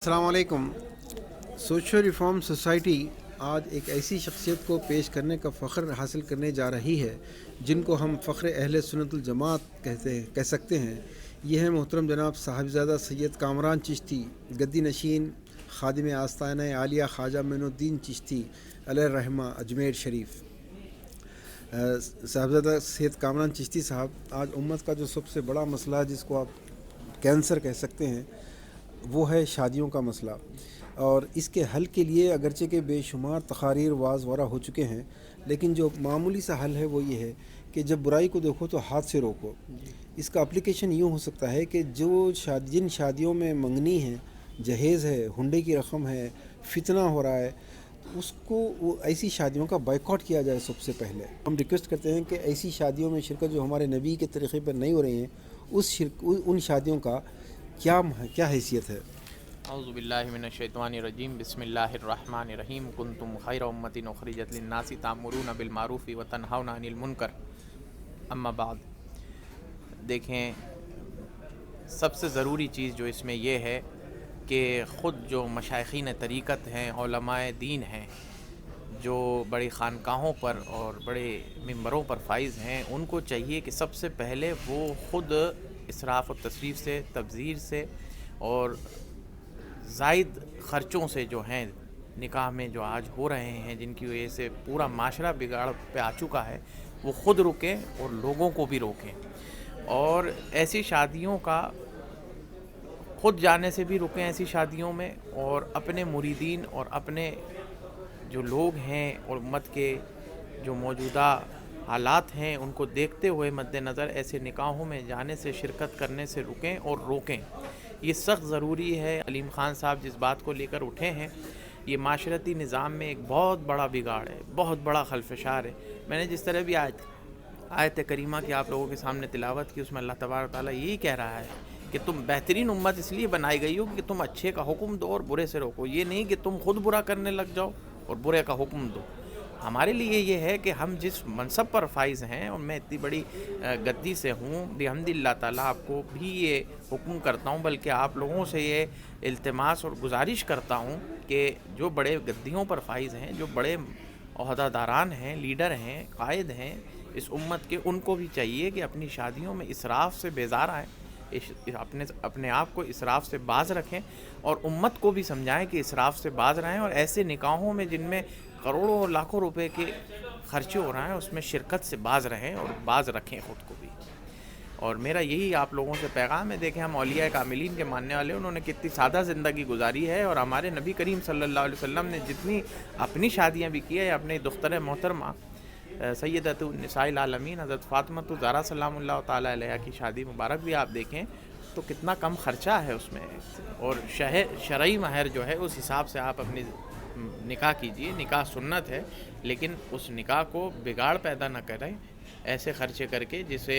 السلام علیکم۔ Social reform society آج ایک ایسی شخصیت کو پیش کرنے کا فخر حاصل کرنے جا رہی ہے جن کو ہم فخر اہل سنت الجماعت کہہ سکتے ہیں۔ یہ ہے محترم جناب صاحبزادہ سید کامران چشتی، گدی نشین خادم آستانہ عالیہ خواجہ معین الدین چشتی علیہ الرحمہ، اجمیر شریف۔ صاحبزادہ سید کامران چشتی صاحب، آج امت کا جو سب سے بڑا مسئلہ ہے، جس کو آپ کینسر کہہ سکتے ہیں، وہ ہے شادیوں کا مسئلہ، اور اس کے حل کے لیے اگرچہ کہ بے شمار تقاریر واعظ وغیرہ ہو چکے ہیں، لیکن جو معمولی سا حل ہے وہ یہ ہے کہ جب برائی کو دیکھو تو ہاتھ سے روکو۔ اس کا اپلیکیشن یوں ہو سکتا ہے کہ جن شادیوں میں منگنی ہے، جہیز ہے، ہنڈے کی رقم ہے، فتنہ ہو رہا ہے، اس کو وہ ایسی شادیوں کا بائیکاٹ کیا جائے۔ سب سے پہلے ہم ریکویسٹ کرتے ہیں کہ ایسی شادیوں میں شرکت جو ہمارے نبی کے طریقے پر نہیں ہو رہی ہیں، ان شادیوں کا کیا حیثیت ہے؟ اعوذ باللہ من الشیطان الرجیم، بسم اللہ الرحمن الرحیم۔ کنتم خیر امۃ اخرجت للناس تأمرون بالمعروف وتنہون عن المنکر، اما بعد۔ دیکھیں، سب سے ضروری چیز جو اس میں یہ ہے کہ خود جو مشائخین طریقت ہیں، علماء دین ہیں، جو بڑی خانقاہوں پر اور بڑے ممبروں پر فائز ہیں، ان کو چاہیے کہ سب سے پہلے وہ خود اسراف و تسریف سے، تبذیر سے اور زائد خرچوں سے جو ہیں نکاح میں جو آج ہو رہے ہیں، جن کی وجہ سے پورا معاشرہ بگاڑ پہ آ چکا ہے، وہ خود رکیں اور لوگوں کو بھی روکیں، اور ایسی شادیوں کا خود جانے سے بھی رکیں ایسی شادیوں میں، اور اپنے مریدین اور اپنے جو لوگ ہیں اور امت کے جو موجودہ حالات ہیں ان کو دیکھتے ہوئے مد نظر ایسے نکاحوں میں جانے سے، شرکت کرنے سے رکیں اور روکیں۔ یہ سخت ضروری ہے۔ علیم خان صاحب جس بات کو لے کر اٹھے ہیں، یہ معاشرتی نظام میں ایک بہت بڑا بگاڑ ہے، بہت بڑا خلفشار ہے۔ میں نے جس طرح بھی آیت کریمہ کی آپ لوگوں کے سامنے تلاوت کی، اس میں اللہ تبارک تعالیٰ یہی کہہ رہا ہے کہ تم بہترین امت اس لیے بنائی گئی ہو کہ تم اچھے کا حکم دو اور برے سے روکو، یہ نہیں کہ تم خود برا کرنے لگ جاؤ اور برے کا حکم دو۔ ہمارے لیے یہ ہے کہ ہم جس منصب پر فائز ہیں، اور میں اتنی بڑی گدی سے ہوں، بحمد اللہ تعالیٰ آپ کو بھی یہ حکم کرتا ہوں، بلکہ آپ لوگوں سے یہ التماس اور گزارش کرتا ہوں کہ جو بڑے گدیوں پر فائز ہیں، جو بڑے عہدہ داران ہیں، لیڈر ہیں، قائد ہیں اس امت کے، ان کو بھی چاہیے کہ اپنی شادیوں میں اسراف سے بیزار آئیں، اپنے آپ کو اسراف سے باز رکھیں، اور امت کو بھی سمجھائیں کہ اسراف سے باز رہیں، اور ایسے نکاحوں میں جن میں کروڑوں اور لاکھوں روپے کے خرچے ہو رہے ہیں اس میں شرکت سے باز رہیں اور باز رکھیں خود کو بھی۔ اور میرا یہی آپ لوگوں سے پیغام ہے۔ دیکھیں، ہم اولیاء کاملین کے ماننے والے، انہوں نے کتنی سادہ زندگی گزاری ہے، اور ہمارے نبی کریم صلی اللہ علیہ وسلم نے جتنی اپنی شادیاں بھی کی ہے، اپنی دختر محترمہ سیدۃ النساء العالمین حضرت فاطمہ الزہرا سلام اللہ تعالیٰ علیہ کی شادی مبارک بھی آپ دیکھیں تو کتنا کم خرچہ ہے اس میں، اور شرعی مہر جو ہے اس حساب سے آپ اپنی نکاح کیجئے۔ نکاح سنت ہے، لیکن اس نکاح کو بگاڑ پیدا نہ کریں ایسے خرچے کر کے جسے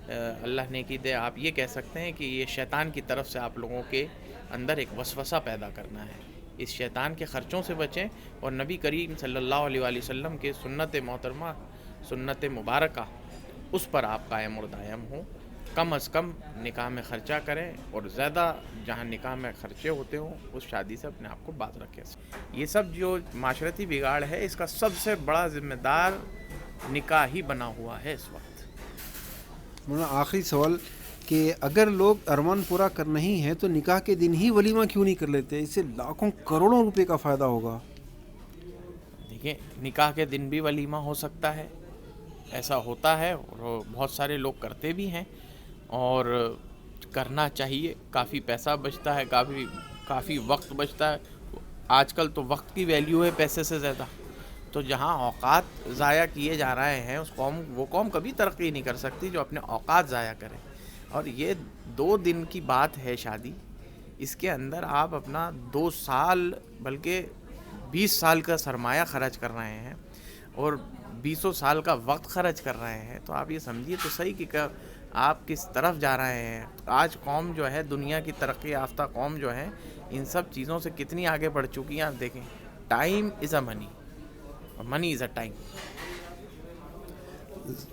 اللہ نیکی دے۔ آپ یہ کہہ سکتے ہیں کہ یہ شیطان کی طرف سے آپ لوگوں کے اندر ایک وسوسہ پیدا کرنا ہے۔ اس شیطان کے خرچوں سے بچیں، اور نبی کریم صلی اللہ علیہ وآلہ وسلم کے سنت محترمہ، سنت مبارکہ، اس پر آپ قائم اور دائم ہوں۔ کم از کم نکاح میں خرچہ کریں، اور زیادہ جہاں نکاح میں خرچے ہوتے ہوں اس شادی سے اپنے آپ کو باز رکھیں۔ یہ سب جو معاشرتی بگاڑ ہے، اس کا سب سے بڑا ذمہ دار نکاح ہی بنا ہوا ہے اس وقت۔ مولانا آخری سوال کہ اگر لوگ ارمان پورا کرنا ہی ہے تو نکاح کے دن ہی ولیمہ کیوں نہیں کر لیتے؟ اس سے لاکھوں کروڑوں روپے کا فائدہ ہوگا۔ دیکھیں، نکاح کے دن بھی ولیمہ ہو سکتا ہے، ایسا ہوتا ہے، اور بہت سارے لوگ کرتے بھی ہیں، اور کرنا چاہیے۔ کافی پیسہ بچتا ہے، کافی وقت بچتا ہے۔ آج کل تو وقت کی ویلیو ہے پیسے سے زیادہ، تو جہاں اوقات ضائع کیے جا رہے ہیں وہ قوم کبھی ترقی نہیں کر سکتی جو اپنے اوقات ضائع کرے۔ اور یہ 2 دن کی بات ہے شادی، اس کے اندر آپ اپنا 2 سال بلکہ 20 سال کا سرمایہ خرچ کر رہے ہیں، اور 20 سال کا وقت خرچ کر رہے ہیں، تو آپ یہ سمجھیے تو صحیح کہ آپ کس طرف جا رہے ہیں۔ آج قوم جو ہے، دنیا کی ترقی یافتہ قوم جو ہے، ان سب چیزوں سے کتنی آگے بڑھ چکی ہیں۔ آپ دیکھیں، ٹائم از اے منی، اور منی از اے ٹائم۔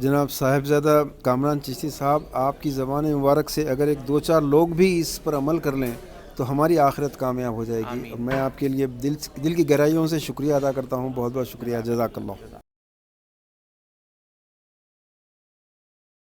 جناب صاحبزادہ کامران چشتی صاحب، آپ کی زبان مبارک سے اگر ایک 2-4 لوگ بھی اس پر عمل کر لیں تو ہماری آخرت کامیاب ہو جائے گی. اور میں آپ کے لیے دل کی گہرائیوں سے شکریہ ادا کرتا ہوں. بہت بہت شکریہ. جزاک اللہ.